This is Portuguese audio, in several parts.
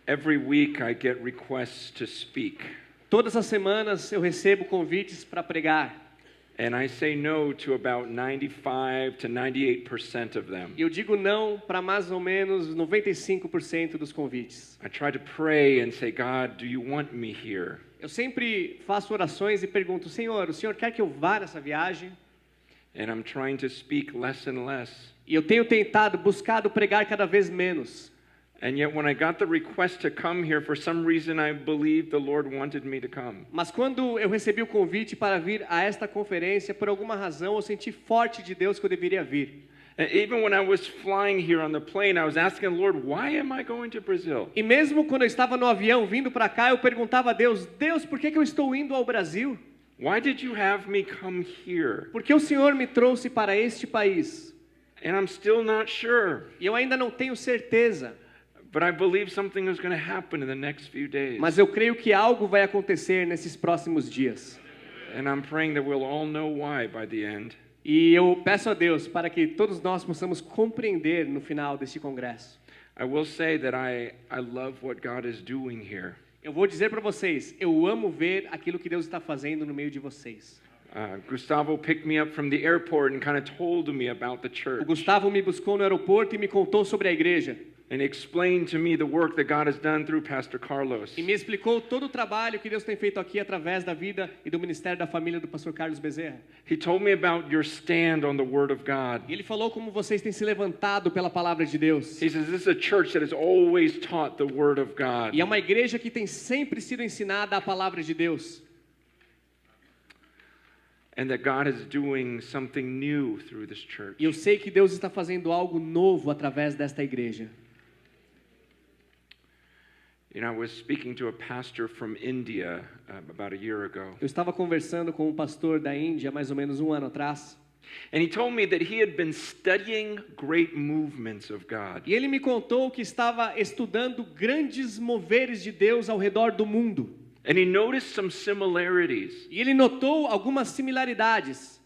Every week I get requests to speak. Todas as semanas eu recebo convites para pregar. And I say no to about 95 to 98% of them. E eu digo não para mais ou menos 95% dos convites. I try to pray and say, God, do you want me here? Eu sempre faço orações e pergunto, Senhor, o Senhor quer que eu vá nessa viagem? And I'm trying to speak less and less. E eu tenho buscado pregar cada vez menos. And yet when I got the request to come here, for some reason I believe the Lord wanted me to come. Mas quando eu recebi o convite para vir a esta conferência, por alguma razão eu senti forte de Deus que eu deveria vir. And even when I was flying here on the plane, I was asking the Lord, why am I going to Brazil? E mesmo quando eu estava no avião vindo para cá, eu perguntava a Deus, Deus, por que eu estou indo ao Brasil? Why did you have me come here? Por que o Senhor me trouxe para este país? And I'm still not sure. E eu ainda não tenho certeza. But I believe something is going to happen in the next few days. Mas eu creio que algo vai acontecer nesses próximos dias. And I'm praying that we'll all know why by the end. E eu peço a Deus para que todos nós possamos compreender no final deste congresso. I will say that I love what God is doing here. Eu vou dizer para vocês, eu amo ver aquilo que Deus está fazendo no meio de vocês. Gustavo picked me up from the airport and kind of told me about the church. O Gustavo me buscou no aeroporto e me contou sobre a igreja. And explained to me the work that God has done through Pastor Carlos. E me explicou todo o trabalho que Deus tem feito aqui através da vida e do ministério da família do pastor Carlos Bezerra. He told me about your stand on the Word of God. E ele falou como vocês têm se levantado pela palavra de Deus. He says this is a church that has always taught the Word of God. E é uma igreja que tem sempre sido ensinada a palavra de Deus. And that God is doing something new through this church. E eu sei que Deus está fazendo algo novo através desta igreja. You know, I was speaking to a pastor from India about a year ago. Eu estava conversando com um pastor da Índia mais ou menos um ano atrás. And he told me that he had been studying great movements of God. E ele me contou que estava estudando grandes moveres de Deus ao redor do mundo. And he noticed some similarities. E ele notou algumas similaridades.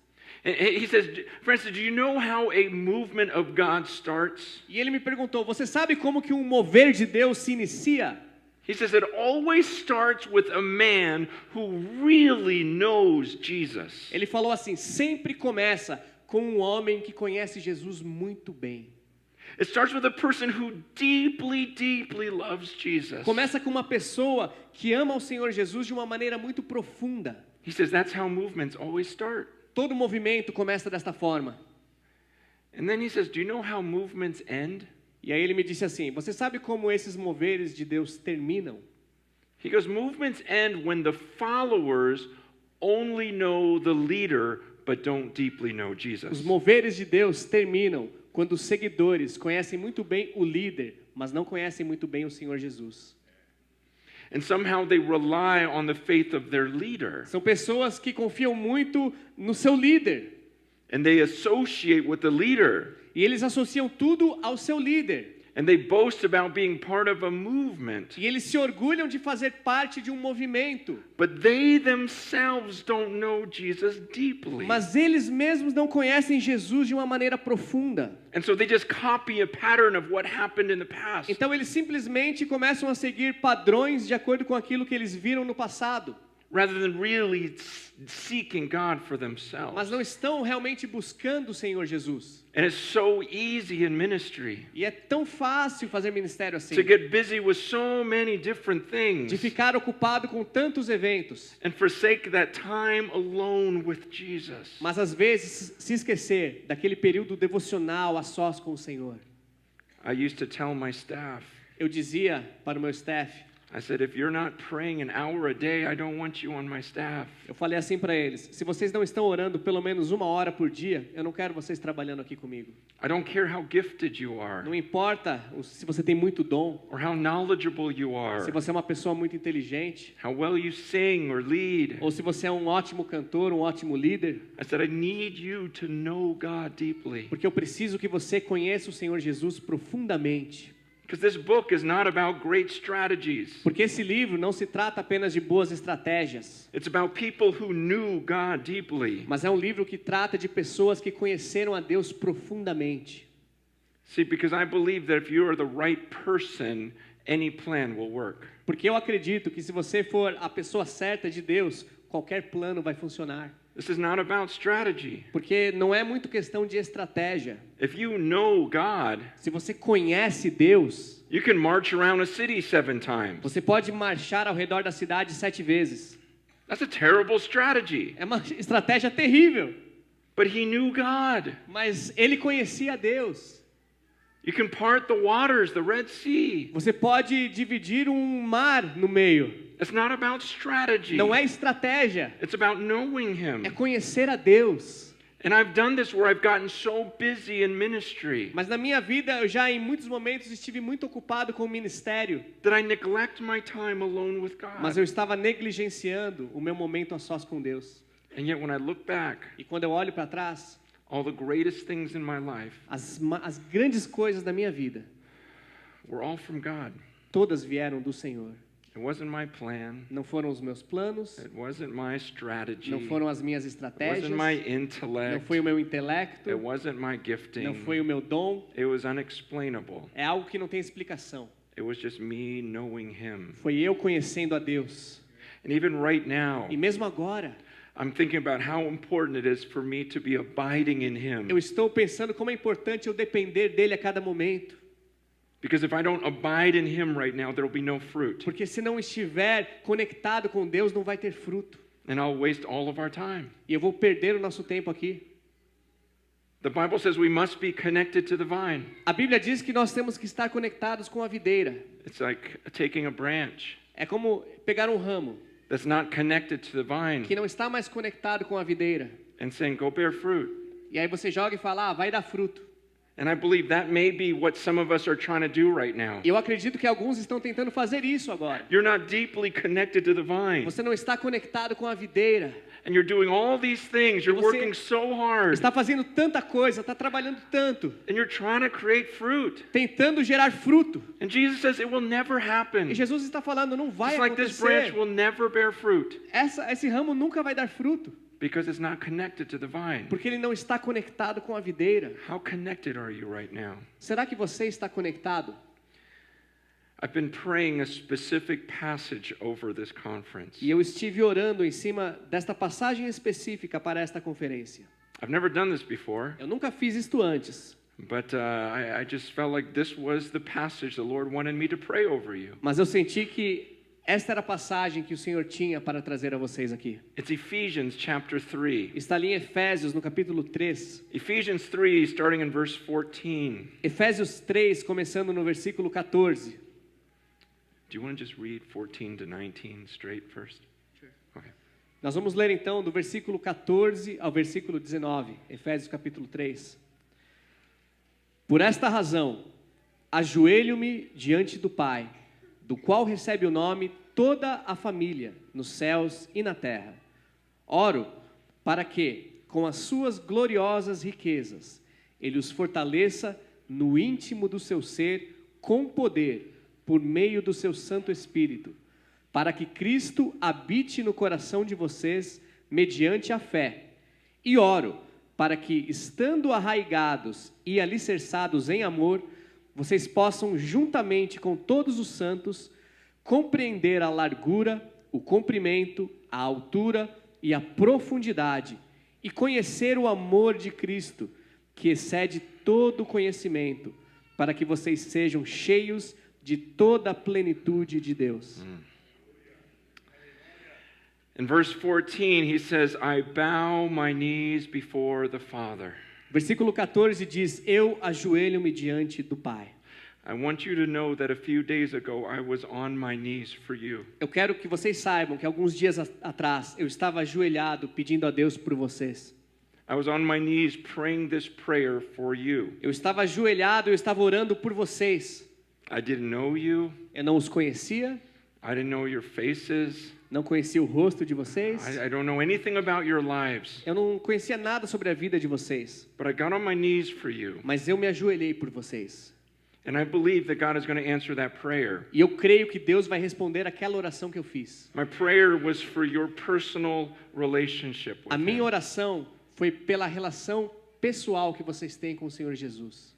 And he says, for instance, do you know how a movement of God starts? E ele me perguntou, você sabe como que um mover de Deus se inicia? He says it always starts with a man who really knows Jesus. Ele falou assim, sempre começa com um homem que conhece Jesus muito bem. It starts with a person who deeply, deeply loves Jesus. Começa com uma pessoa que ama o Senhor Jesus de uma maneira muito profunda. He says that's how movements always start. Todo movimento começa desta forma. And then he says, do you know how movements end? E aí ele me disse assim, você sabe como esses moveres de Deus terminam? He goes, movements end when the followers only know the leader but don't deeply know Os Jesus. moveres de Deus terminam quando os seguidores conhecem muito bem o líder, mas não conhecem muito bem o Senhor Jesus. And somehow they rely on the faith of their leader. São pessoas que confiam muito no seu líder. And they associate with the leader. E eles associam tudo ao seu líder. And they boast about being part of a movement. E eles se orgulham de fazer parte de um movimento. But they themselves don't know Jesus deeply. Mas eles mesmos não conhecem Jesus de uma maneira profunda. And so they just copy a pattern of what happened in the past. Então eles simplesmente começam a seguir padrões de acordo com aquilo que eles viram no passado. Rather than really seeking God for themselves. Mas não estão realmente buscando o Senhor Jesus. And it's so easy in ministry E é tão fácil fazer ministério assim. to get busy with so many different things De ficar ocupado com tantos eventos. and forsake that time alone with Jesus. Mas às vezes se esquecer daquele período devocional a sós com o Senhor. I used to tell my staff, Eu dizia para o meu staff, I said, if you're not praying an hour a day, I don't want you on my staff. eu falei assim para eles, se vocês não estão orando pelo menos 1 hora por dia, eu não quero vocês trabalhando aqui comigo. I don't care how gifted you are Não importa se você tem muito dom, or how knowledgeable you se are, você é uma pessoa muito inteligente, how well you sing or lead. ou se você é um ótimo cantor, um ótimo líder, I said, I need you to know God deeply. porque eu preciso que você conheça o Senhor Jesus profundamente. Because this book is not about great strategies. Porque esse livro não se trata apenas de boas estratégias, It's about people who knew God deeply. mas é um livro que trata de pessoas que conheceram a Deus profundamente. See, because I believe that if you are the right person any plan will work. Porque eu acredito que se você for a pessoa certa de Deus, qualquer plano vai funcionar. This is not about strategy. Porque não é muito questão de estratégia. If you know God, Se você conhece Deus, you can march around a city 7 times. você pode marchar ao redor da cidade 7 vezes. That's a terrible strategy. É uma estratégia terrível. But he knew God. Mas ele conhecia Deus. You can part the waters, the Red Sea. Você pode dividir um mar no meio. It's not about strategy. Não é estratégia. It's about knowing É him. conhecer a Deus. And I've done this where I've gotten so busy in ministry Mas na minha vida, eu já em muitos momentos estive muito ocupado com o ministério. that I neglect my time alone with Mas God. eu estava negligenciando o meu momento a sós com Deus. And yet when I look back, E quando eu olho para trás, all the greatest things in my life as grandes coisas da minha vida, were all from God. todas vieram do Senhor. It wasn't my plan. Não foram os meus planos, It wasn't my strategy. não foram as minhas It estratégias, wasn't my não intellect. foi o meu intelecto, It wasn't my não gifting. foi o meu dom. It was unexplainable. É algo que não tem explicação. It was just me knowing him. Foi eu conhecendo a Deus. And even right now, E mesmo agora, I'm thinking about how important it is for me to be abiding in him. eu estou pensando como é importante eu depender dele a cada momento. Because if I don't abide in him right now, there will be no fruit. Porque se não estiver conectado com Deus, não vai ter fruto. And I'll waste all of our time. E eu vou perder o nosso tempo aqui. The Bible says we must be connected to the vine. A Bíblia diz que nós temos que estar conectados com a videira. It's like taking a branch É como pegar um ramo that's not connected to the vine que não está mais conectado com a videira. and saying, go bear fruit. E aí você joga e fala, vai dar fruto. And I believe that may be what some of us are trying to do right now. E eu acredito que alguns estão tentando fazer isso agora. You're not deeply connected to the vine. Você não está conectado com a videira. And you're doing all these things. You're Você working so hard. Está fazendo tanta coisa, está trabalhando tanto, And you're trying to create fruit. tentando gerar fruto. And Jesus says it will never happen. E Jesus está falando, não vai It's like this branch acontecer. will never bear fruit Esse ramo nunca vai dar fruto, because it's not connected to the vine. porque ele não está conectado com a videira. How connected are you right now? Será que você está conectado? I've been praying a specific passage over this conference. E eu estive orando em cima desta passagem específica para esta conferência. I've never done this before, Eu nunca fiz isto antes, but I just felt like this was the passage the Lord wanted me to pray over you. mas eu senti que esta era a passagem que o Senhor tinha para trazer a vocês aqui. It's Ephesians chapter 3. Está ali em Efésios, no capítulo 3. Ephesians 3, starting in verse 14. Efésios 3, começando no versículo 14. Do you want to just read 14 to 19 straight first? Sure. Okay. Nós vamos ler então do versículo 14 ao versículo 19, Efésios capítulo 3. Por esta razão, ajoelho-me diante do Pai, do qual recebe o nome toda a família, nos céus e na terra. Oro para que, com as suas gloriosas riquezas, Ele os fortaleça no íntimo do seu ser, com poder, por meio do seu Santo Espírito, para que Cristo habite no coração de vocês mediante a fé. E oro para que, estando arraigados e alicerçados em amor, vocês possam, juntamente com todos os santos, compreender a largura, o comprimento, a altura e a profundidade, e conhecer o amor de Cristo, que excede todo conhecimento, para que vocês sejam cheios de toda a plenitude de Deus. In verse 14, he says, I bow my knees before the Father. Versículo 14 diz, eu ajoelho-me diante do Pai. I want you to know that a few days ago I was on my knees for you. Eu quero que vocês saibam que alguns dias atrás eu estava ajoelhado pedindo a Deus por vocês. I was on my knees praying this prayer for you. Eu estava ajoelhado, eu estava orando por vocês. I didn't know you. Eu não os conhecia, I didn't know your faces. não conhecia o rosto de vocês. I don't know anything about your lives. Eu não conhecia nada sobre a vida de vocês. But I got on my knees for you. Mas eu me ajoelhei por vocês. And I believe that God is going to answer that prayer. E eu creio que Deus vai responder aquela oração que eu fiz. My prayer was for your personal relationship with A minha Him. oração foi pela relação pessoal que vocês têm com o Senhor Jesus.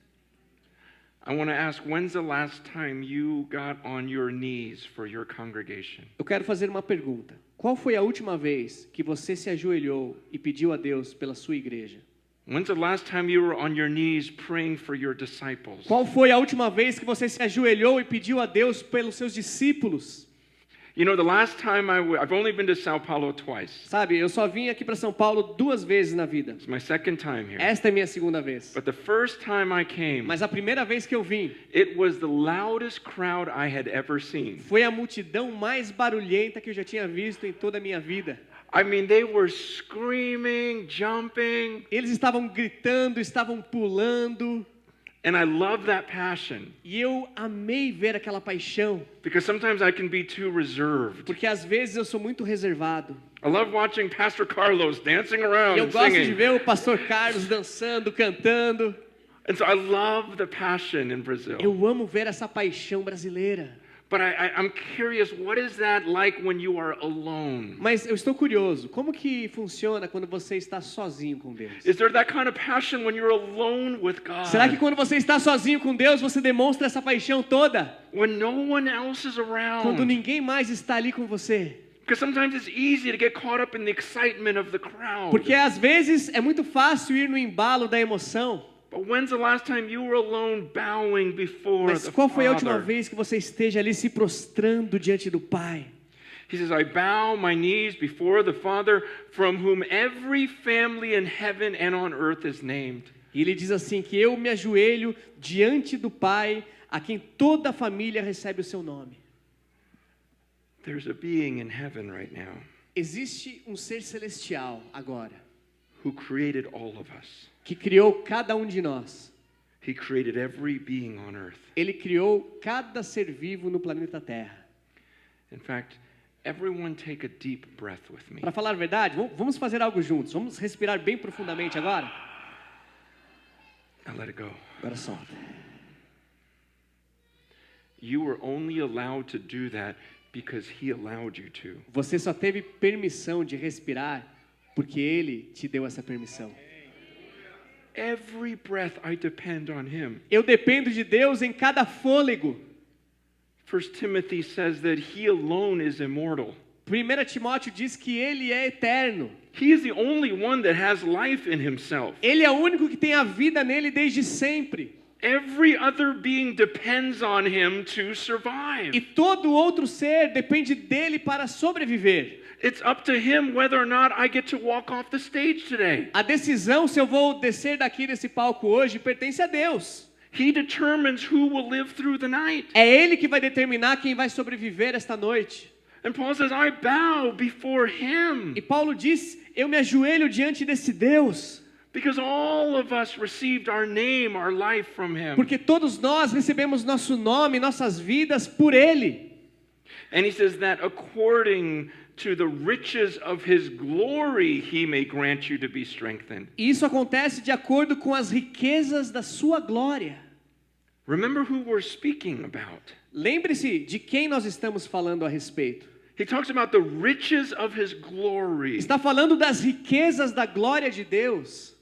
I want to ask, when's the last time you got on your knees for your congregation? Eu quero fazer uma pergunta. Qual foi a última vez que você se ajoelhou e pediu a Deus pela sua igreja? When's the last time you were on your knees praying for your disciples? Qual foi a última vez que você se ajoelhou e pediu a Deus pelos seus discípulos? You know, the last time I've only been to Sao Paulo twice. Sabe, eu só vim aqui para São Paulo 2 vezes na vida. It's my second time here. Esta é minha segunda vez. But the first time I came, Mas a primeira vez que eu vim, it was the loudest crowd I had ever seen. foi a multidão mais barulhenta que eu já tinha visto em toda a minha vida. I mean, they were screaming, jumping, Eles estavam gritando, estavam pulando, and I love that passion e eu amei ver aquela paixão, because sometimes I can be too reserved. porque às vezes eu sou muito reservado. I love watching Pastor Carlos dancing E around eu and gosto de singing. ver o pastor Carlos dançando, cantando. And so I love the passion in Brazil. Eu amo ver essa paixão brasileira. But I'm curious, what is that like when you are alone? Mas eu estou curioso, como que funciona quando você está sozinho com Deus? Is there that kind of passion when you're alone with God? Será que quando você está sozinho com Deus, você demonstra essa paixão toda? When no one else is Quando around? ninguém mais está ali com você? Because sometimes it's easy to get caught up in the excitement of the crowd. Porque às vezes é muito fácil ir no embalo da emoção. But when's the last time you were alone bowing before Mas the qual foi a última Father? vez que você esteja ali se prostrando diante do Pai? He says, I bow my knees before the Father, from whom every family in heaven and on earth is named. E ele diz assim, que eu me ajoelho diante do Pai, a quem toda a família recebe o seu nome. There's a being in heaven right now Existe um ser celestial agora, who created all of us. que criou cada um de nós. He created every being on earth. Ele criou cada ser vivo no planeta Terra. In fact, everyone take a deep breath with me. Para falar a verdade, vamos fazer algo juntos. Vamos respirar bem profundamente agora. Now let it go. Agora solta. You were only allowed to do that because He allowed you to. Você só teve permissão de respirar porque Ele te deu essa permissão. Every breath I depend on Him. Eu dependo de Deus em cada fôlego. 1 Timothy says that He alone is immortal. 1 Timóteo diz que Ele é eterno. He is the only one that has life in Himself. Ele é o único que tem a vida nele desde sempre. Every other being depends on Him to survive. E todo outro ser depende dele para sobreviver. It's up to Him whether or not I get to walk off the stage today. A decisão se eu vou descer daqui desse palco hoje pertence a Deus. He determines who will live through the night. É Ele que vai determinar quem vai sobreviver esta noite. And Paul says, I bow before Him. E Paulo diz, eu me ajoelho diante desse Deus. Because all of us received our name, our life from Him. Porque todos nós recebemos nosso nome, nossas vidas por Ele. And He says that according to the riches of His glory, He may grant you to be strengthened. E isso acontece de acordo com as riquezas da sua glória. Remember who we're speaking about. Lembre-se de quem nós estamos falando a respeito. He talks about the riches of His glory. Está falando das riquezas da glória de Deus.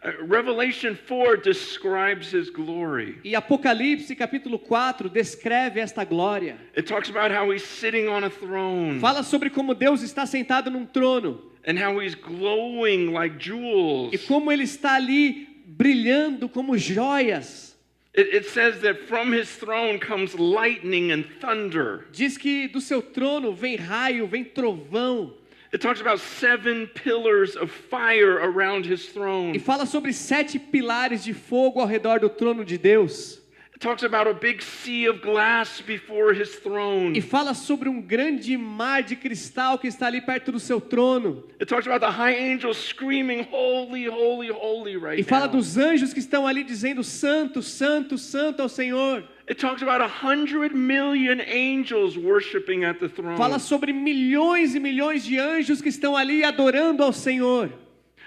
Revelation 4 describes His glory. E Apocalipse capítulo 4 descreve esta glória. It talks about how He's sitting on a throne Fala sobre como Deus está sentado num trono. and how He's glowing like jewels. E como Ele está ali brilhando como joias. It says that from His throne comes lightning and thunder. Diz que do seu trono vem raio, vem trovão. It talks about 7 pillars of fire around His throne. E fala sobre 7 pilares de fogo ao redor do trono de Deus. It talks about a big sea of glass before His throne. E fala sobre um grande mar de cristal que está ali perto do seu trono. It talks about the high angels screaming, holy, holy, holy right E fala now. dos anjos que estão ali dizendo santo, santo, santo ao Senhor. It talks about 100 million angels worshiping at the throne. Fala sobre milhões e milhões de anjos que estão ali adorando ao Senhor.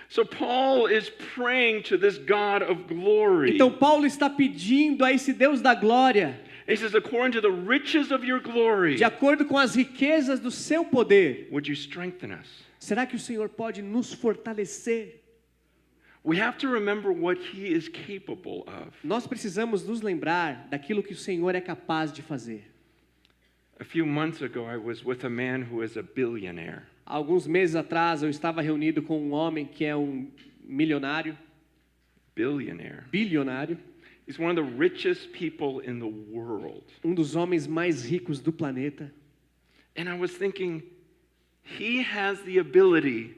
So Paul is praying to this God of glory. Então Paulo está pedindo a esse Deus da glória, He says, according to the riches of your glory, de acordo com as riquezas do seu poder, would you strengthen us? será que o Senhor pode nos fortalecer? We have to remember what he is capable of. Nós precisamos nos lembrar daquilo que o Senhor é capaz de fazer. A few months ago, I was with a man who is a billionaire. Há alguns meses atrás, eu estava reunido com um homem que é um milionário, bilionário, He's one of the richest people in the world. um dos homens mais ricos do planeta. And I was thinking, he has the ability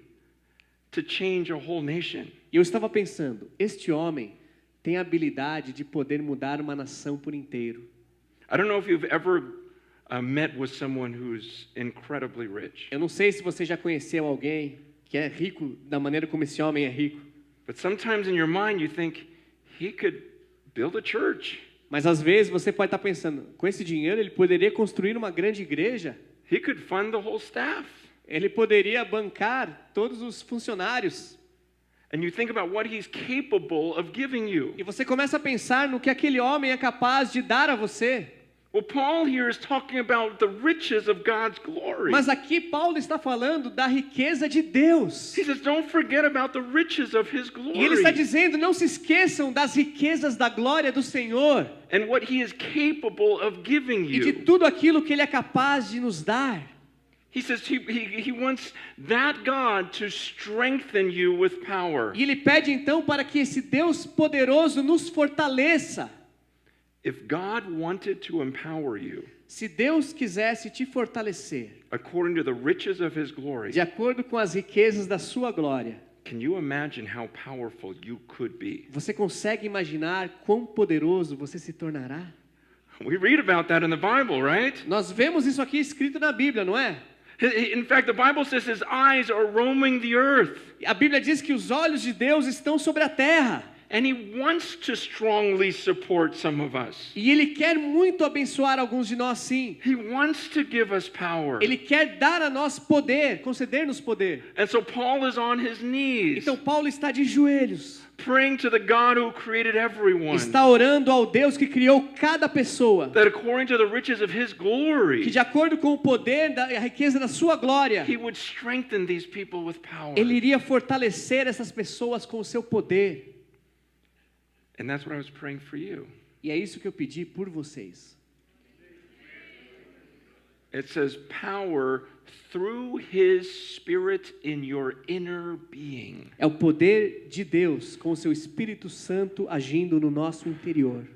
to change a whole nation. E eu estava pensando, este homem tem a habilidade de poder mudar uma nação por inteiro. I don't know if you've ever met with someone who's incredibly rich. Eu não sei se você já conheceu alguém que é rico da maneira como esse homem é rico. But sometimes in your mind you think, he could build a church. Mas às vezes você pode estar pensando, com esse dinheiro ele poderia construir uma grande igreja. He could fund the whole staff. Ele poderia bancar todos os funcionários. And you think about what he's capable of giving you. E você começa a pensar no que aquele homem é capaz de dar a você. Well, Paul here is talking about the riches of God's glory. Mas aqui Paulo está falando da riqueza de Deus. He says, don't forget about the riches of his glory. E ele está dizendo, não se esqueçam das riquezas da glória do Senhor. And what he is capable of giving E de you. tudo aquilo que ele é capaz de nos dar. He says he wants that God to strengthen you with power. E ele pede então para que esse Deus poderoso nos fortaleça. If God wanted to empower you Se Deus quisesse te fortalecer, according to the riches of his glory, de acordo com as riquezas da sua glória, can you imagine how powerful you could be? você consegue imaginar quão poderoso você se tornará? We read about that in the Bible, right? Nós vemos isso aqui escrito na Bíblia, não é? In fact, the Bible says his eyes are roaming the earth. A Bíblia diz que os olhos de Deus estão sobre a terra. And he wants to strongly support some of us. E Ele quer muito abençoar alguns de nós, sim. He wants to give us power. Ele quer dar a nós poder, conceder-nos poder. And so Paul is on his knees, Então Paulo está de joelhos. praying to the God who created everyone, Está orando ao Deus que criou cada pessoa. that according to the riches of his Que glory, de acordo com o poder, a riqueza da sua glória, he would strengthen these people with power. Ele iria fortalecer essas pessoas com o seu poder. And that's what I was praying for you. E é isso que eu pedi por vocês. It says power through his spirit in your inner being. É o poder de Deus com o seu Espírito Santo agindo no nosso interior.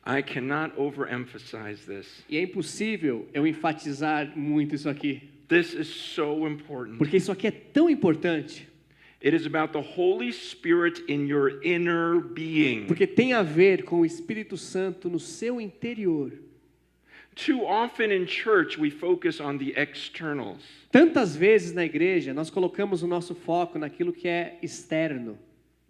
I cannot overemphasize this. E é impossível eu enfatizar muito isso aqui, This is so important. porque isso aqui é tão importante, It is about the Holy Spirit in your inner being. porque tem a ver com o Espírito Santo no seu interior. Too often in church we focus on the externals. Tantas vezes na igreja nós colocamos o nosso foco naquilo que é externo.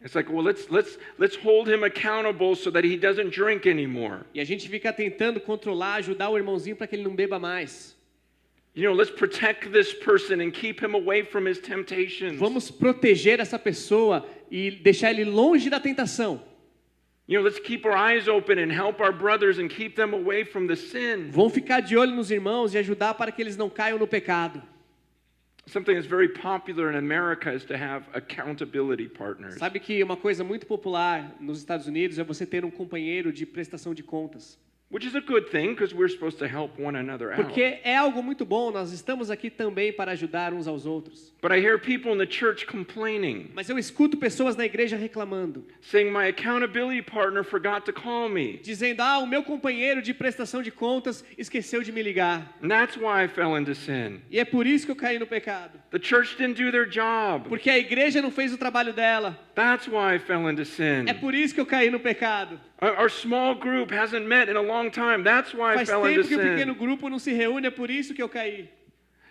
It's like, well, let's hold him accountable so that he doesn't drink anymore. E a gente fica tentando controlar, ajudar o irmãozinho para que ele não beba mais. You know, let's protect this person and keep him away from his temptations. Vamos proteger essa pessoa e deixar ele longe da tentação. You know, let's keep our eyes open and help our brothers and keep them away from the sin. Vão ficar de olho nos irmãos e ajudar para que eles não caiam no pecado. Something that's very popular in America is to have accountability partners. Sabe que uma coisa muito popular nos Estados Unidos é você ter um companheiro de prestação de contas. Which is a good thing because we're supposed to help one another out. Porque é algo muito bom, nós estamos aqui também para ajudar uns aos outros. But I hear people in the church complaining, Mas eu escuto pessoas na igreja reclamando, saying my accountability partner forgot to call me. dizendo, o meu companheiro de prestação de contas esqueceu de me ligar. And that's why I fell into sin. E é por isso que eu caí no pecado. The church didn't do their job. Porque a igreja não fez o trabalho dela. That's why I fell into sin. É por isso que eu caí no pecado. Our small group hasn't met in a long time. That's why I Faz fell into tempo que o pequeno sin. grupo não se reúne, é por isso que eu caí.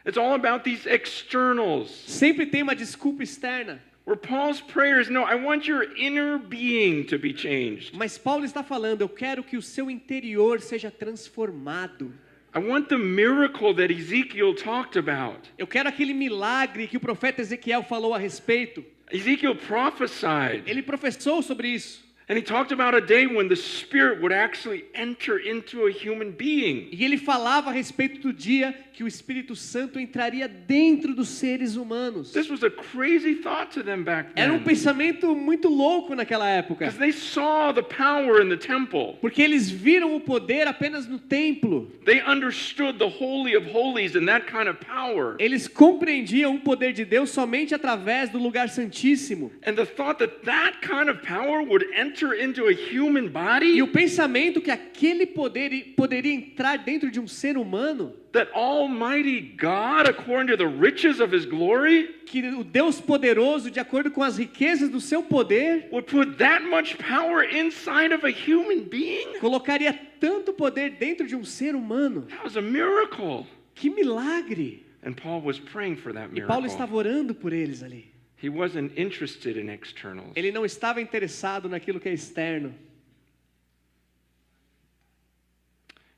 It's all about these externals. Sempre tem uma desculpa externa. Where Paul's prayer is, no, I want your inner being to be changed. Mas Paulo está falando, eu quero que o seu interior seja transformado. I want the miracle that Ezekiel talked about. Eu quero aquele milagre que o profeta Ezequiel falou a respeito. Ezekiel prophesied. Ele professou sobre isso. And he talked about a day when the Spirit would actually enter into a human being. E ele falava a respeito do dia que o Espírito Santo entraria dentro dos seres humanos. This was a crazy thought to them back Era then. pensamento muito louco naquela época. Because they saw the power in the temple. Porque eles viram o poder apenas no templo. They understood the Holy of Holies and that kind of power. Eles compreendiam o poder de Deus somente através do lugar santíssimo. And the thought that that kind of power would enter into a human body, E o pensamento que aquele poder poderia entrar dentro de um ser humano, that Almighty God, according to the riches of His glory, que o Deus poderoso, de acordo com as riquezas do seu poder, would put that much power inside of a human being, colocaria tanto poder dentro de um ser humano. that was a miracle. Que milagre! And Paul was praying for that E Paulo miracle. estava orando por eles ali. He wasn't interested in externals. Ele não estava interessado naquilo que é externo.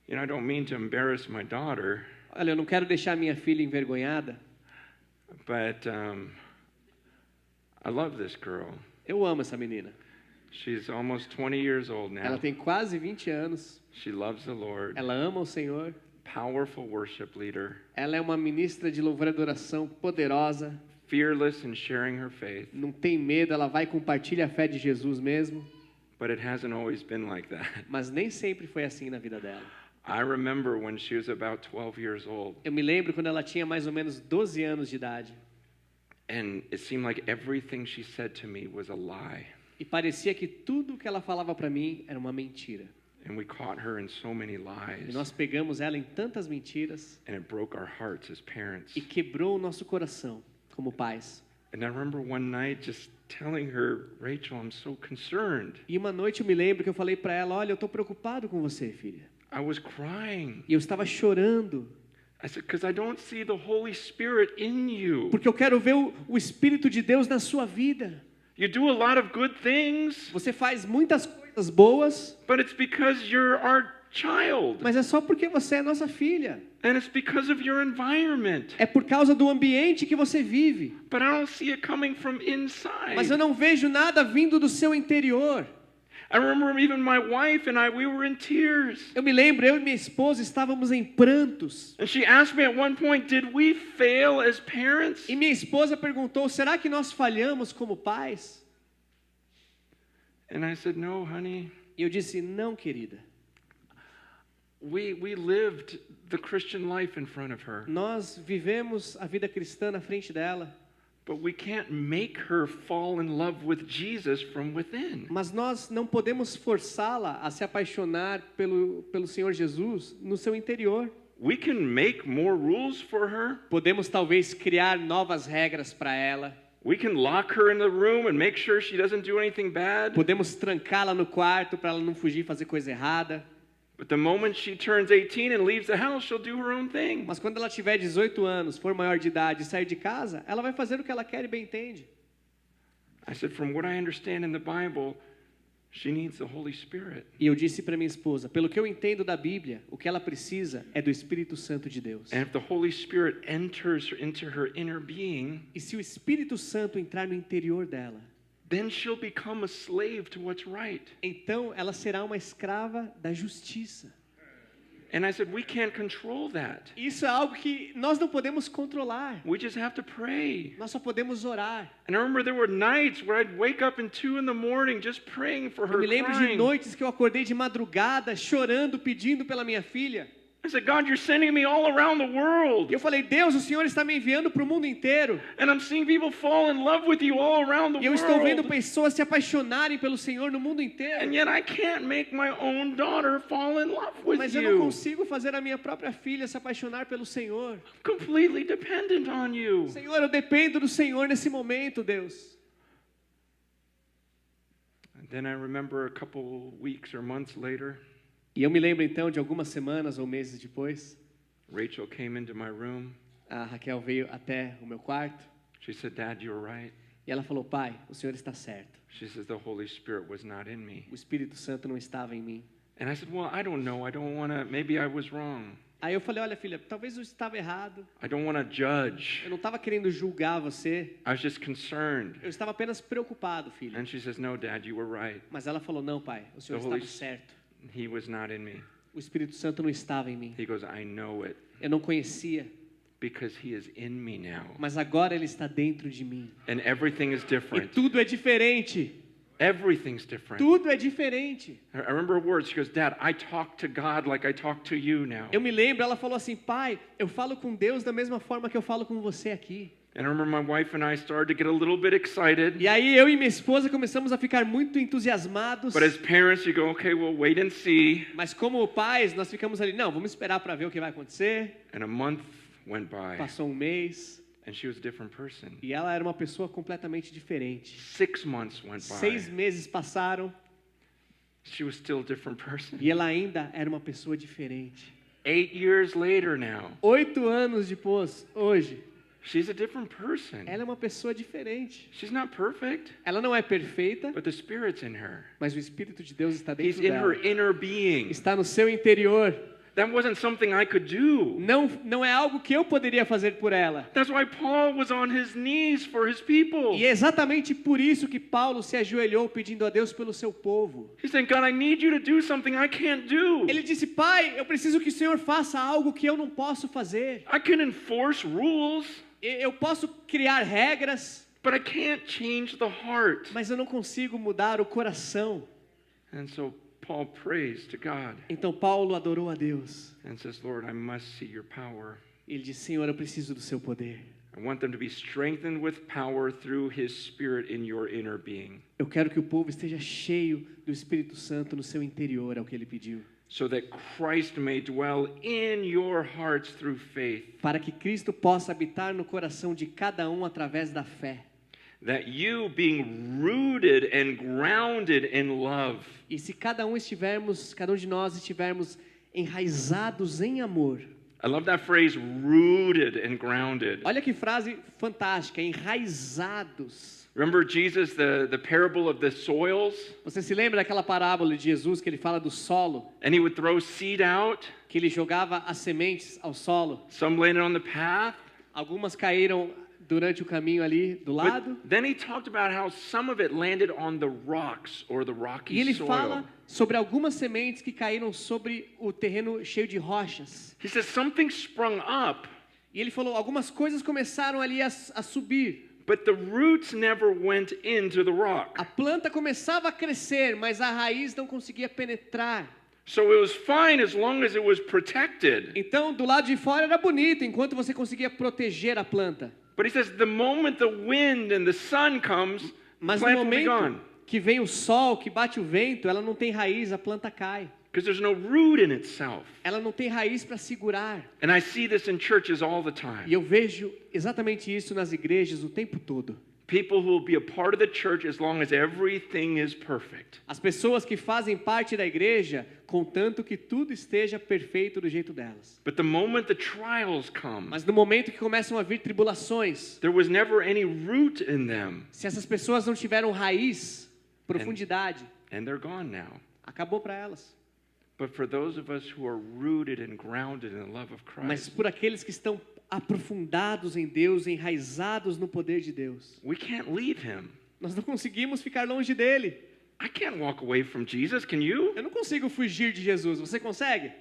You know, I don't mean to embarrass my daughter, Olha, eu não quero deixar minha filha envergonhada. but I love this girl. Eu amo essa menina. She's almost 20 years old Ela now. tem quase 20 anos. She loves the Lord. Ela ama o Senhor. Powerful worship leader. Ela é uma ministra de louvor e adoração poderosa. Fearless in sharing her faith. Não tem medo, ela vai compartilhar a fé de Jesus mesmo. But it hasn't always been like that. Mas nem sempre foi assim na vida dela. I remember when she was about 12 years old, Eu me lembro quando ela tinha mais ou menos 12 anos de idade. and it seemed like everything she said to me was a lie. E parecia que tudo que ela falava para mim era uma mentira. And we caught her in so many E lies, nós pegamos ela em tantas mentiras and it broke our hearts as parents. e quebrou o nosso coração como pais. And I remember one night just telling her, Rachel, I'm so concerned. E uma noite eu me lembro que eu falei para ela, olha, eu estou preocupado com você, filha. I was crying. E eu estava chorando, I said, because I don't see the Holy Spirit in you. porque eu quero ver o Espírito de Deus na sua vida. You do a lot of good things, Você faz muitas coisas boas, but it's because you're our child. mas é só porque você é nossa filha. And it's because of your environment. É por causa do ambiente que você vive. But I don't see it coming from inside. Mas eu não vejo nada vindo do seu interior. I remember even my wife and I, we were in tears. Eu me lembro, eu e minha esposa estávamos em prantos. And she asked me at one point, did we fail as parents? E minha esposa perguntou, será que nós falhamos como pais? And I said, no, honey. E eu disse, não, querida. We lived the Christian life in front of her. Nós vivemos a vida cristã na frente dela. But we can't make her fall in love with Jesus from within. Mas nós não podemos forçá-la a se apaixonar pelo Senhor Jesus no seu interior. We can make more rules for her. Podemos talvez criar novas regras para ela. We can lock her in the room and make sure she doesn't do anything bad. Podemos trancá-la no quarto para ela não fugir e fazer coisa errada. But the moment she turns 18 and leaves the house, she'll do her own thing. Mas quando ela tiver 18 anos, for maior de idade e sair de casa, ela vai fazer o que ela quer e bem entende. I said, from what I understand in the Bible, she needs the Holy Spirit. E eu disse para minha esposa, pelo que eu entendo da Bíblia, o que ela precisa é do Espírito Santo de Deus. And if the Holy Spirit enters into her inner being, E se o Espírito Santo entrar no interior dela, then she'll become a slave to what's right. então ela será uma escrava da justiça. And I said, we can't control that. Isso é algo que nós não podemos controlar. We just have to pray. Nós só podemos orar. And I remember there were nights where I'd wake up in 2 a.m. just praying for Eu her, me lembro de crying. noites que eu acordei de madrugada, chorando, pedindo pela minha filha. I said, God, you're sending me all around the world. E eu falei, Deus, o Senhor está me enviando para o mundo inteiro. And I'm seeing people fall in love with you all around the E eu estou vendo world. pessoas se apaixonarem pelo Senhor no mundo And inteiro. yet I can't make my own daughter fall in love with Mas eu não you. consigo fazer a minha própria filha se apaixonar pelo Senhor. Completely dependent on you. Senhor, eu dependo do Senhor nesse momento, Deus. And then I remember a couple weeks or months later, E eu me lembro então de algumas semanas ou meses depois, Rachel came into my room. a Raquel veio até o meu quarto She said, Dad, you're right. e ela falou, pai, o Senhor está certo. She says, the Holy Spirit was not in me. O Espírito Santo não estava em mim. And I said, well, I don't know. I don't want to, maybe I was wrong. Aí eu falei, olha filha, talvez eu estava errado. I don't want to judge. Eu não estava querendo julgar você. I was just concerned. Eu estava apenas preocupado, filha. And she says, no, Dad, you were right. Mas ela falou, não, pai, o senhor The Holy estava certo. He was not in me. O Espírito Santo não estava em mim. He goes, I know it Eu não conhecia, because he is in me now. mas agora ele está dentro de mim. And everything is E different. tudo é diferente. Everything's different. Tudo é diferente. I remember her words. She goes, Dad, I talk to God like I talk to you now. Eu me lembro, ela falou assim, pai, eu falo com Deus da mesma forma que eu falo com você aqui. And I remember my wife and I started to get a little bit excited. E aí eu e minha esposa começamos a ficar muito entusiasmados. But as parents, you go, okay, well, wait and see. Mas como pais, nós ficamos ali, não, vamos esperar para ver o que vai acontecer. And a month went by. Passou um mês And she was a different person. e ela era uma pessoa completamente diferente. 6 months went 6 by. meses passaram She was still a different person. e ela ainda era uma pessoa diferente. 8 years later now, 8 anos depois, hoje, she's a different person. ela é uma pessoa diferente. She's not perfect, Ela não é perfeita, but the Spirit's in her. mas o Espírito de Deus está He's dentro in her dela. inner being. Está no seu interior. That wasn't something I could do. Não é algo que eu poderia fazer por ela. That's why Paul was on his knees for his people. E é exatamente por isso que Paulo se ajoelhou pedindo a Deus pelo seu povo. He's saying, God, I need you to do something I can't do. Ele disse, pai, eu preciso que o Senhor faça algo que eu não posso fazer. I can enforce rules, Eu posso criar regras, but I can't change the heart. mas eu não consigo mudar o coração. And so Paul prays to God Então Paulo adorou a Deus. and says, Lord, I must see your power. Ele disse, Senhor, eu preciso do seu poder. I want them to be strengthened with power through his Spirit in your inner being, Eu quero que o povo esteja cheio do Espírito Santo no seu interior, é o que ele pediu. so that Christ may dwell in your hearts through faith, Para que Cristo possa habitar no coração de cada um através da fé. that you, being rooted and grounded in love, E se cada um de nós estivermos enraizados em amor. I love that phrase, rooted and grounded. Olha que frase fantástica, enraizados. Remember Jesus, the parable of the soils? Você se lembra daquela parábola de Jesus que ele fala do solo? And he would throw seed out, Que ele jogava as sementes ao solo. some landed on the path. Algumas caíram durante o caminho ali do lado. But then he talked about how some of it landed on the rocks or the E rocky ele soil. fala sobre algumas sementes que caíram sobre o terreno cheio de rochas. He says something sprung up, E ele falou, algumas coisas começaram ali a subir. but the roots never went into the rock. A planta começava a crescer, mas a raiz não conseguia penetrar. So it was fine as long as it was protected. Então, do lado de fora era bonito, enquanto você conseguia proteger a planta. But he says the moment the wind and the sun comes, the Mas no plant will be gone. momento que vem o sol, que bate o vento, ela não tem raiz, a planta cai. Because there's no root in itself. Ela não tem raiz para segurar. And I see this in churches all the E time. eu vejo exatamente isso nas igrejas o tempo todo. People who will be a part of the church as long as everything is perfect. As pessoas que fazem parte da igreja, contanto que tudo esteja perfeito do jeito delas. But the moment the trials come, Mas no momento que começam a vir tribulações, there was never any root in them. se essas pessoas não tiveram raiz, profundidade, And they're gone now. acabou para elas. But for those of us who are rooted and grounded in the love of Mas Christ, por aqueles que estão aprofundados em Deus, enraizados no poder de Deus, we can't leave him. nós não conseguimos ficar longe dele. I can't walk away from Jesus, can you? Eu não consigo fugir de Jesus. Você consegue?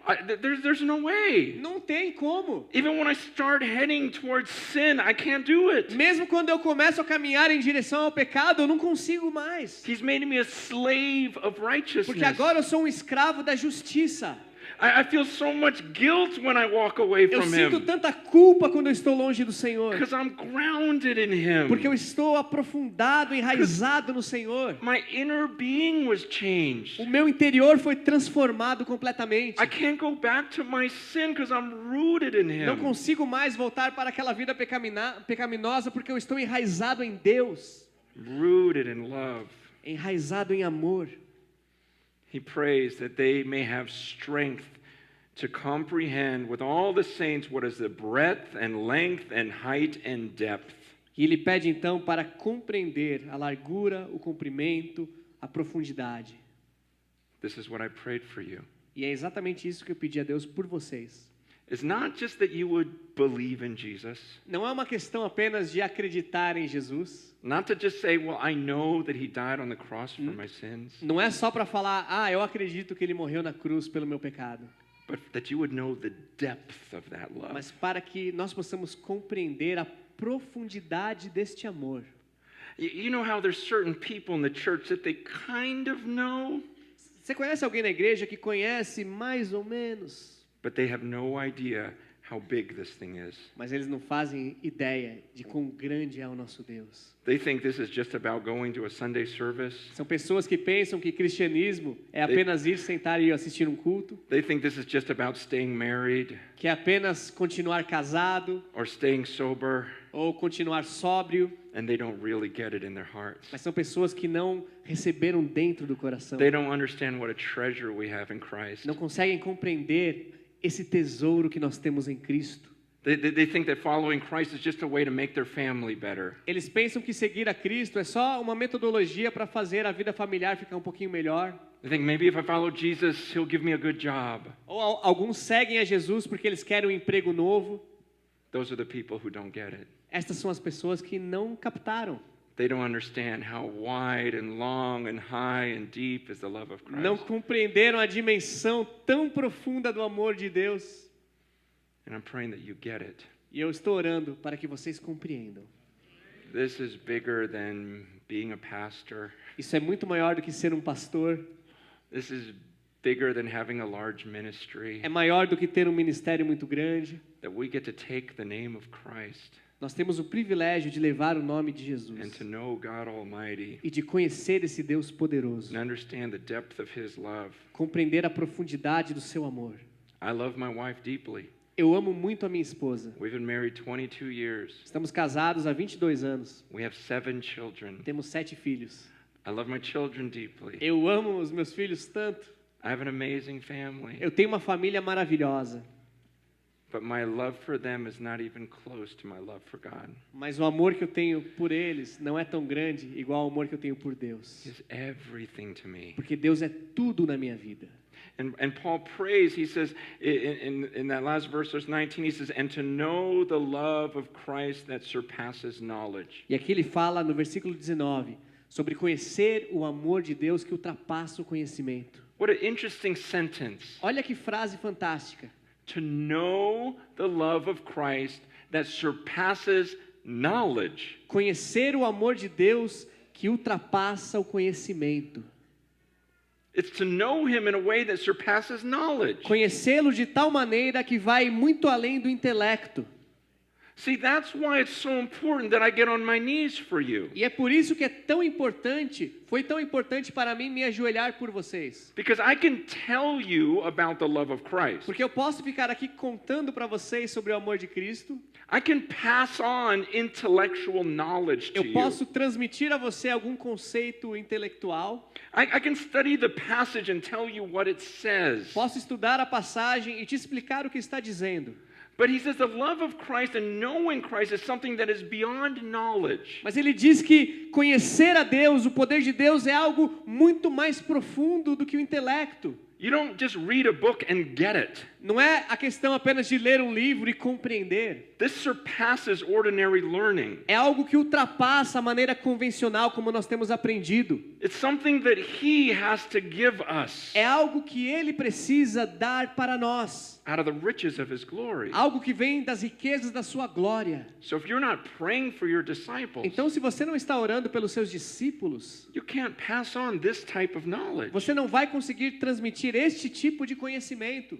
There's no way. Não tem como. Even when I start heading towards sin, I can't do it. Mesmo quando eu começo a caminhar em direção ao pecado, eu não consigo mais. He's made me a slave of righteousness. Porque agora eu sou um escravo da justiça. I feel so much guilt when I walk away Eu from sinto him. tanta culpa quando eu estou longe do Senhor. Because I'm grounded in him. Porque eu estou aprofundado, enraizado no Senhor. My inner being was changed. O meu interior foi transformado completamente. I can't go back to my sin because I'm rooted in Não him. consigo mais voltar para aquela vida pecaminosa porque eu estou enraizado em Deus, Rooted in love. enraizado em amor. He prays that they may have strength to comprehend with all the saints what is the breadth and length and height and depth. E ele pede então para compreender a largura, o comprimento, a profundidade. This is what I prayed for you. E é exatamente isso que eu pedi a Deus por vocês. is not just that you would believe in Jesus, não é uma questão apenas de acreditar em Jesus, not to just say, well, I know that he died on the cross for my sins, não é só para falar, eu acredito que ele morreu na cruz pelo meu pecado, but that you would know the depth of that love. mas para que nós possamos compreender a profundidade deste amor. You know how there's certain people in the church that they kind of know, Você conhece alguém na igreja que conhece mais ou menos, but they have no idea how big this thing is. mas eles não fazem ideia de quão grande é o nosso Deus. They think this is just about going to a Sunday service. São pessoas que pensam que cristianismo é apenas ir sentar e assistir um culto, They think this is just about staying married que é apenas continuar casado or staying sober, ou continuar sóbrio, and they don't really get it in their hearts. mas são pessoas que não receberam dentro do coração. They don't understand what a treasure we have in Christ. Não conseguem compreender esse tesouro que nós temos em Cristo. They think that following Christ is just a way to make their family better. Eles pensam que seguir a Cristo é só uma metodologia para fazer a vida familiar ficar um pouquinho melhor. They think maybe if I follow Jesus, he'll give me a good job. Ou alguns seguem a Jesus porque eles querem um emprego novo. Those are the people who don't get it. Estas são as pessoas que não captaram. They don't understand how wide and long and high and deep is the love of Christ. Não compreenderam a dimensão tão profunda do amor de Deus. And I'm praying that you get it. E eu estou orando para que vocês compreendam. This is bigger than being a pastor. Isso é muito maior do que ser um pastor. This is bigger than having a large ministry. É maior do que ter um ministério muito grande. That we get to take the name of Christ Nós temos o privilégio de levar o nome de and Jesus to know God Almighty e de conhecer esse Deus poderoso, and understand the depth of His love. compreender a profundidade do seu amor. I love my wife deeply. Eu amo muito a minha esposa. We've been married 22 years. Estamos casados há 22 anos. We have 7 children. Temos 7 filhos. I love my children deeply. Eu amo os meus filhos tanto. I have an amazing family. Eu tenho uma família maravilhosa. But my love for them is not even close to my love for God. Mas o amor que eu tenho por eles não é tão grande igual ao amor que eu tenho por Deus. He's everything to me. Porque Deus é tudo na minha vida. And Paul prays, he says, in that last verse, verse 19, he says, and to know the love of Christ that surpasses knowledge. E aqui ele fala no versículo 19 sobre conhecer o amor de Deus que ultrapassa o conhecimento. What an interesting sentence. Olha que frase fantástica. To know the love of Christ that surpasses knowledge. Conhecer o amor de Deus que ultrapassa o conhecimento. It's to know him in a way that surpasses knowledge. Conhecê-lo de tal maneira que vai muito além do intelecto. See, that's why it's so important that I get on my knees for you. E é por isso que é tão importante, foi tão importante para mim me ajoelhar por vocês. Because I can tell you about the love of Christ. Porque eu posso ficar aqui contando para vocês sobre o amor de Cristo. I can pass on intellectual knowledge to Eu you. posso transmitir a você algum conceito intelectual. I can study the passage and tell you what it says. Posso estudar a passagem e te explicar o que está dizendo. But he says the love of Christ and knowing Christ is something that is beyond knowledge. Mas ele diz que conhecer a Deus, o poder de Deus, é algo muito mais profundo do que o intelecto. You don't just read a book and get it. Não é a questão apenas de ler um livro e compreender. This surpasses ordinary learning. É algo que ultrapassa a maneira convencional como nós temos aprendido. It's something that he has to give us É algo que ele precisa dar para nós. out of the riches of his glory. Algo que vem das riquezas da sua glória. So if you're not praying for your disciples, Então, se você não está orando pelos seus discípulos, you can't pass on this type of knowledge. você não vai conseguir transmitir este tipo de conhecimento.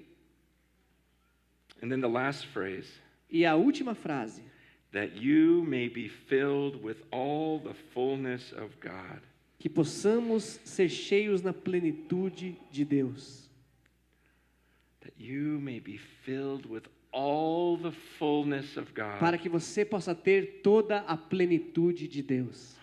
And then the last phrase, E a última frase, that you may be filled with all the fullness of God. que possamos ser cheios na plenitude de Deus. That you may be filled with all the fullness of God. Para que você possa ter toda a plenitude de Deus.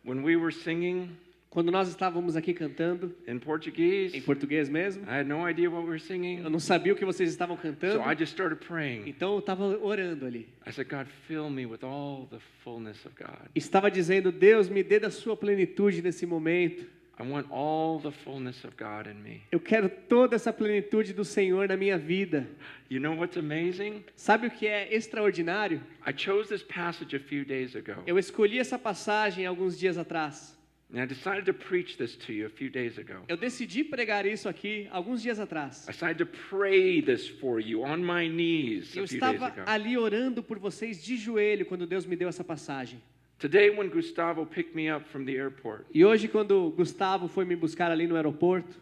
When we were singing Quando nós estávamos aqui cantando, in Portuguese, em português mesmo, I had no idea what we were eu singing, não sabia o que vocês estavam cantando, so I just started praying. então eu estava orando ali. I said, God, fill me with all the fullness of God. Estava dizendo, Deus, me dê da sua plenitude nesse momento. I want all the fullness of God in me. Eu quero toda essa plenitude do Senhor na minha vida. You know what's amazing? Sabe o que é extraordinário? I chose this passage a few days ago. Eu escolhi essa passagem alguns dias atrás. And I decided to preach this to you a few days ago. Eu decidi pregar isso aqui alguns dias atrás. I decided to pray this for you on my knees Eu a few days estava ago. ali orando por vocês de joelho quando Deus me deu essa passagem. Today, when Gustavo picked me up from the airport, E hoje, quando Gustavo foi me buscar ali no aeroporto,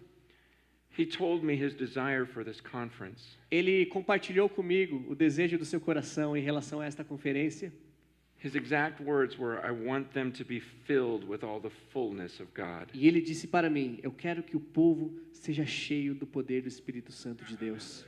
he told me his desire for this conference. ele compartilhou comigo o desejo do seu coração em relação a esta conferência. His exact words were, I want them to be filled with all the fullness of God. E ele disse para mim, eu quero que o povo seja cheio do poder do Espírito Santo de Deus.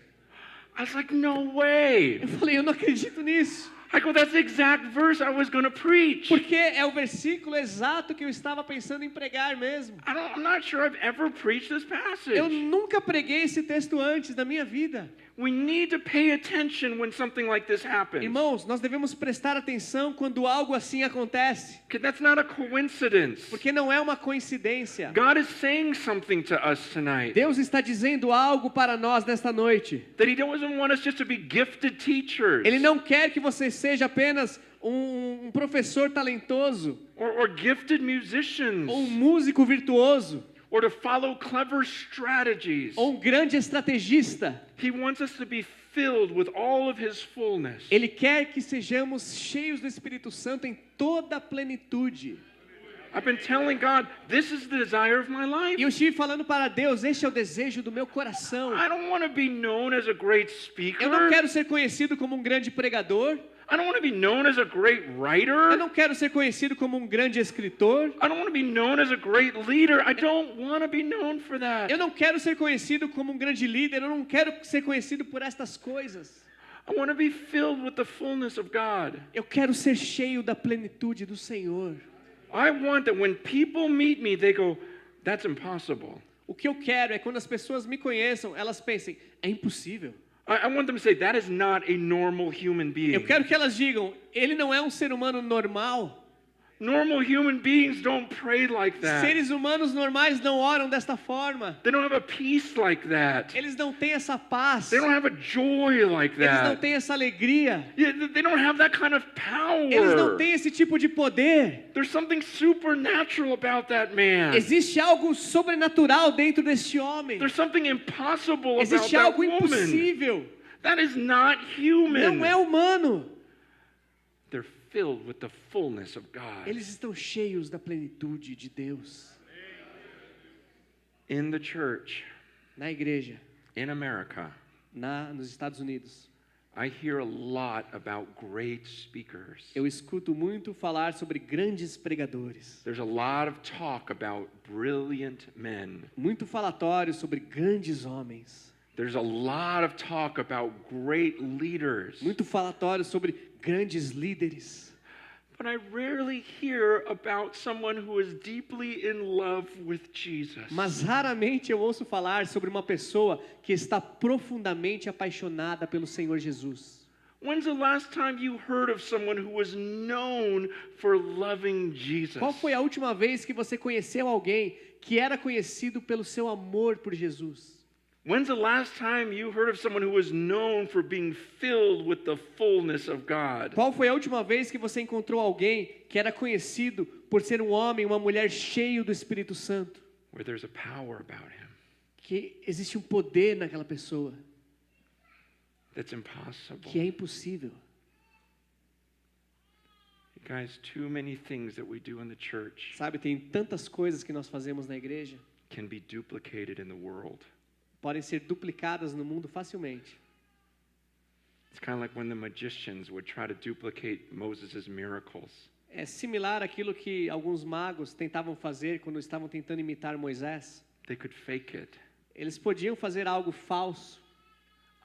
I was like, no way. Eu falei, eu não acredito nisso. I go, that's the exact verse I was going to preach. Porque é o versículo exato que eu estava pensando em pregar mesmo. I'm not sure I've ever preached this passage. Eu nunca preguei esse texto antes na minha vida. We need to pay attention when something like this happens. Irmãos, nós devemos prestar atenção quando algo assim acontece. Because that's not a coincidence. Porque não é uma coincidência. God is saying something to us tonight. Deus está dizendo algo para nós nesta noite. That He doesn't want us just to be gifted teachers. Ele não quer que você seja apenas um professor talentoso, Or gifted musicians. ou um músico virtuoso, Or to follow clever strategies. ou um grande estrategista. He wants us to be filled with all of His fullness. Ele quer que sejamos cheios do Espírito Santo em toda a plenitude. I've been telling God, this is the desire of my life. E eu estive falando para Deus, este é o desejo do meu coração. I don't want to be known as a great speaker. Eu não quero ser conhecido como um grande pregador. I don't want to be known as a great Eu writer. não quero ser conhecido como um grande escritor. I don't want to be known as a great leader. I don't want to be known for that. Eu não quero ser conhecido como um grande líder. Eu não quero ser conhecido por estas coisas. I want to be filled with the fullness of God. Eu quero ser cheio da plenitude do Senhor. I want that when people meet me, they go, that's impossible. O que eu quero é quando as pessoas me conheçam, elas pensem, é impossível. I want them to say, that is not a normal human being. Eu quero que elas digam, ele não é um ser humano normal. Normal human beings don't pray like that. Seres humanos normais não oram desta forma. They don't have a peace like that. Eles não têm essa paz. They don't have a joy like Eles não that. têm essa alegria. Yeah, they don't have that kind of Eles não power. têm esse tipo de poder. There's something supernatural about that man. Existe algo sobrenatural dentro deste homem. There's something impossible about Existe that algo woman. impossível. That is not human. Não é humano. They're filled with the fullness of God. Eles estão cheios da plenitude de Deus. In the church, Na igreja, in America, nos Estados Unidos, I hear a lot about great speakers. eu escuto muito falar sobre grandes pregadores. There's a lot of talk about brilliant men. Muito falatório sobre grandes homens. There's a lot of talk about great leaders. Muito falatório sobre grandes líderes. But I rarely hear about someone who is deeply in love with Jesus. Mas raramente eu ouço falar sobre uma pessoa que está profundamente apaixonada pelo Senhor Jesus. When's the last time you heard of someone who was known for loving Jesus? Qual foi a última vez que você conheceu alguém que era conhecido pelo seu amor por Jesus? When's the last time you heard of someone who was known for being filled with the fullness of God? Qual foi a última vez que você encontrou alguém que era conhecido por ser um homem, uma mulher cheio do Espírito Santo? Where there's a power about him Que existe um poder naquela pessoa that's impossible. que é impossível. You guys, too many things that we do in the church Sabe, tem tantas coisas que nós fazemos na igreja, can be duplicated in the world. podem ser duplicadas no mundo facilmente. It's kind of like when the magicians would try to duplicate Moses' miracles. É similar àquilo que alguns magos tentavam fazer quando estavam tentando imitar Moisés. They could fake it. Eles podiam fazer algo falso.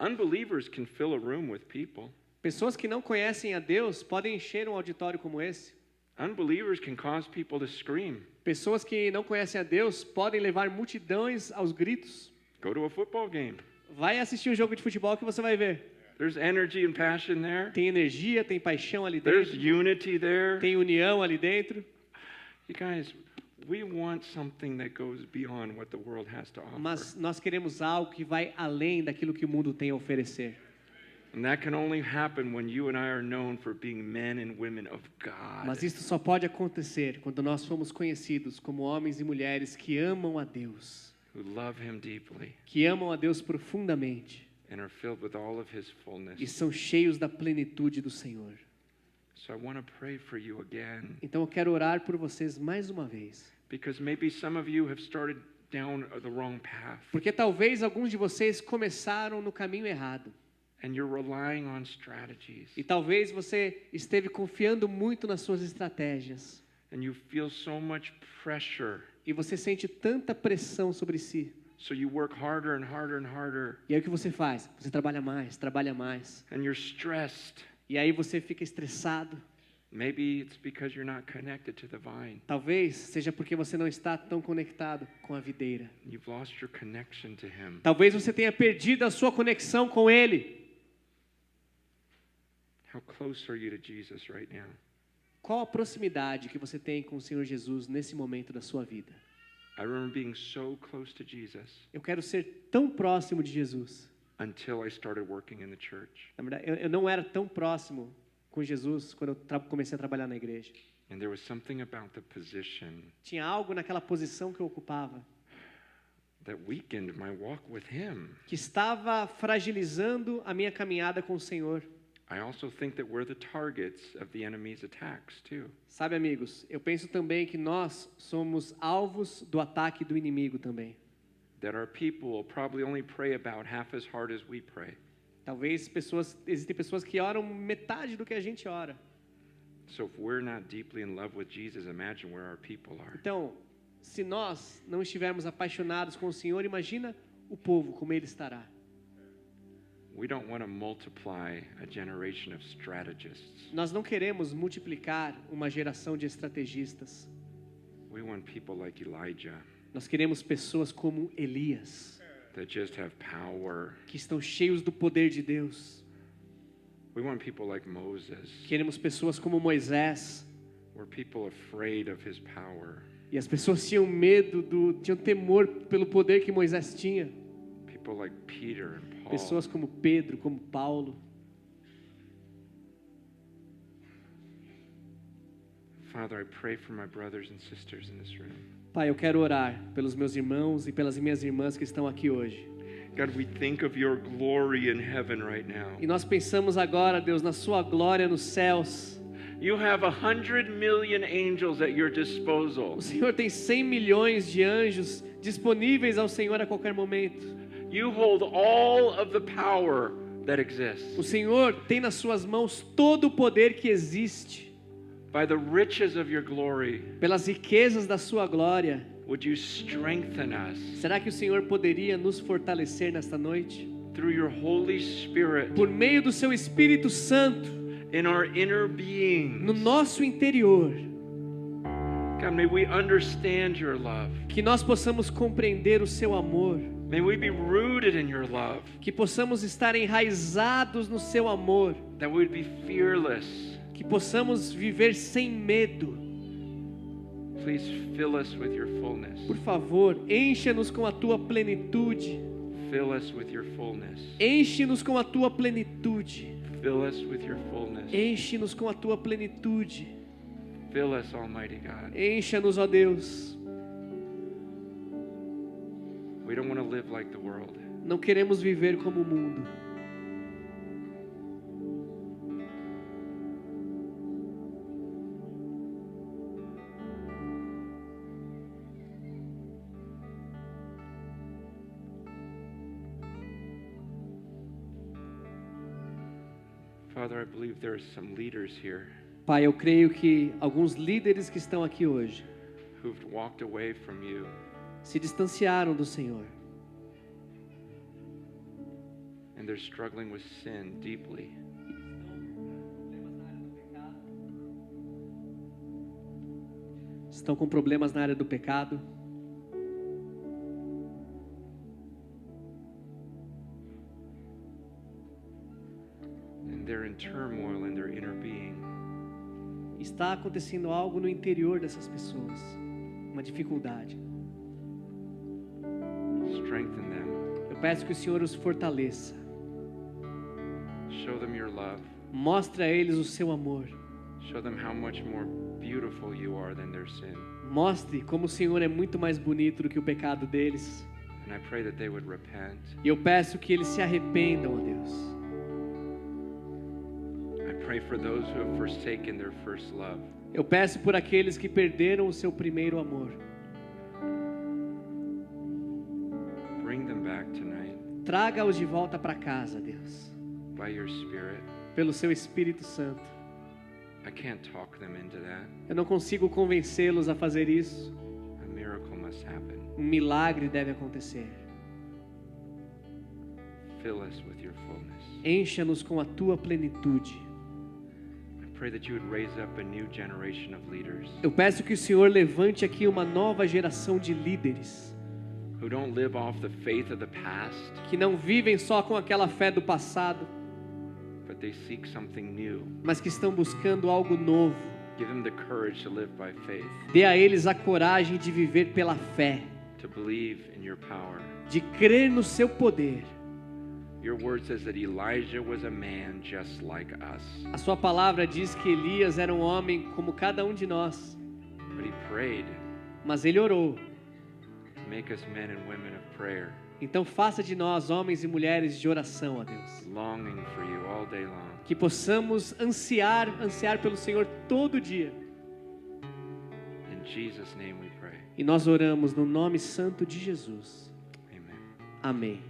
Unbelievers can fill a room with people. Pessoas que não conhecem a Deus podem encher um auditório como esse. Unbelievers can cause people to scream. Pessoas que não conhecem a Deus podem levar multidões aos gritos. Go to a football game. Vai assistir um jogo de futebol que você vai ver. There's energy and passion there. Tem energia, tem paixão ali There's dentro. unity there. Tem união ali dentro. You guys, we want something that goes beyond what the world has to offer. Mas nós queremos algo que vai além daquilo que o mundo tem a oferecer. And that can only happen when you and I are known for being men and women of God. Mas isso só pode acontecer quando nós somos conhecidos como homens e mulheres que amam a Deus, Who love him deeply que amam a Deus profundamente and are filled with all of his fullness. e são cheios da plenitude do Senhor. So I want to pray for you again, Então eu quero orar por vocês mais uma vez, because maybe some of you have started down the wrong path porque talvez alguns de vocês começaram no caminho errado. and you're relying on strategies E talvez você esteve confiando muito nas suas estratégias. and you feel so much pressure. E você sente tanta pressão sobre si. So you work harder and harder and harder E aí o que você faz? Você trabalha mais. and you're stressed. E aí você fica estressado. Maybe it's because you're not connected to the vine. Talvez seja porque você não está tão conectado com a videira. You've lost your connection to him. Talvez você tenha perdido a sua conexão com Ele. How close are you to Jesus right now? Qual a proximidade que você tem com o Senhor Jesus nesse momento da sua vida? I remember being so close to Jesus Eu quero ser tão próximo de Jesus. until I started working in the church. Na verdade, eu não era tão próximo com Jesus quando eu comecei a trabalhar na igreja. And there was something about the position Tinha algo naquela posição que eu ocupava that weakened my walk with him. que estava fragilizando a minha caminhada com o Senhor. I also think that we're the targets of the enemy's attacks too. Sabe, amigos, eu penso também que nós somos alvos do ataque do inimigo também. That our people will probably only pray about half as hard as we pray. Talvez existem pessoas que oram metade do que a gente ora. So if we're not deeply in love with Jesus, imagine where our people are. Então, se nós não estivermos apaixonados com o Senhor, imagina o povo como ele estará. We don't want to multiply a generation of strategists. Nós não queremos multiplicar uma geração de estrategistas. We want people like Elijah Nós queremos pessoas como Elias, that just have power. que estão cheios do poder de Deus. We want people like Moses. Queremos pessoas como Moisés. We're people afraid of his power. E as pessoas tinham tinham temor pelo poder que Moisés tinha. People like Peter and Paul. Pessoas como Pedro, como Paulo. Father, I pray for my brothers and sisters in this room. Pai, eu quero orar pelos meus irmãos e pelas minhas irmãs que estão aqui hoje. God, we think of your glory in heaven right now. E nós pensamos agora, Deus, na sua glória nos céus. You have 100 million angels at your disposal. O Senhor tem 100 milhões de anjos disponíveis ao Senhor a qualquer momento. You hold all of the power that exists. O Senhor tem nas suas mãos todo o poder que existe. By the riches of your glory, Pelas riquezas da sua glória. would you strengthen us Será que o Senhor poderia nos fortalecer nesta noite? through your Holy Spirit Por meio do seu Espírito Santo, in our inner being? no nosso interior, God, may we understand your love. que nós possamos compreender o seu amor, May we be rooted in your love. que possamos estar enraizados no seu amor, That we would be fearless. que possamos viver sem medo. Please fill us with your fullness. Por favor, encha-nos com a tua plenitude. Fill us with your fullness. Enche-nos com a tua plenitude. Fill us with your fullness. Enche-nos com a tua plenitude. Fill us, Almighty God. Encha-nos, ó Deus. We don't want to live like the world. Não queremos viver como o mundo. Father, I believe there are some leaders here Pai, eu creio que alguns líderes que estão aqui hoje who've walked away from you. se distanciaram do Senhor. And they're struggling with sin deeply. Estão com problemas na área do pecado. And they're in turmoil in their inner being. Está acontecendo algo no interior dessas pessoas. uma dificuldade. Strengthen them. Eu peço que o Senhor os fortaleça. Show them your love. Mostre a eles o seu amor. Show them how much more beautiful you are than their sin. Mostre como o Senhor é muito mais bonito do que o pecado deles. And I pray that they would repent. E eu peço que eles se arrependam, ó Deus. I pray for those who have forsaken their first love. Eu peço por aqueles que perderam o seu primeiro amor. Bring them back tonight Traga-os de volta para casa, Deus, by your Spirit. pelo seu Espírito Santo. I can't talk them into that. Eu não consigo convencê-los a fazer isso. A miracle must happen. Um milagre deve acontecer. Fill us with your fullness. Encha-nos com a tua plenitude. I pray that you would raise up a new generation of leaders Eu peço que o Senhor levante aqui uma nova geração de líderes who don't live off the faith of the past, que não vivem só com aquela fé do passado, but they seek something new. mas que estão buscando algo novo. Give them the courage to live by faith, Dê a eles a coragem de viver pela fé, to believe in your power. de crer no seu poder. Your word says that Elijah was a man just like us, A sua palavra diz que Elias era um homem como cada um de nós, but he prayed, mas ele orou. make us men and women of prayer, Então faça de nós homens e mulheres de oração, ó Deus. longing for you all day long. Que possamos ansiar pelo Senhor todo dia. In Jesus' name we pray. E nós oramos no nome santo de Jesus. Amen. Amém.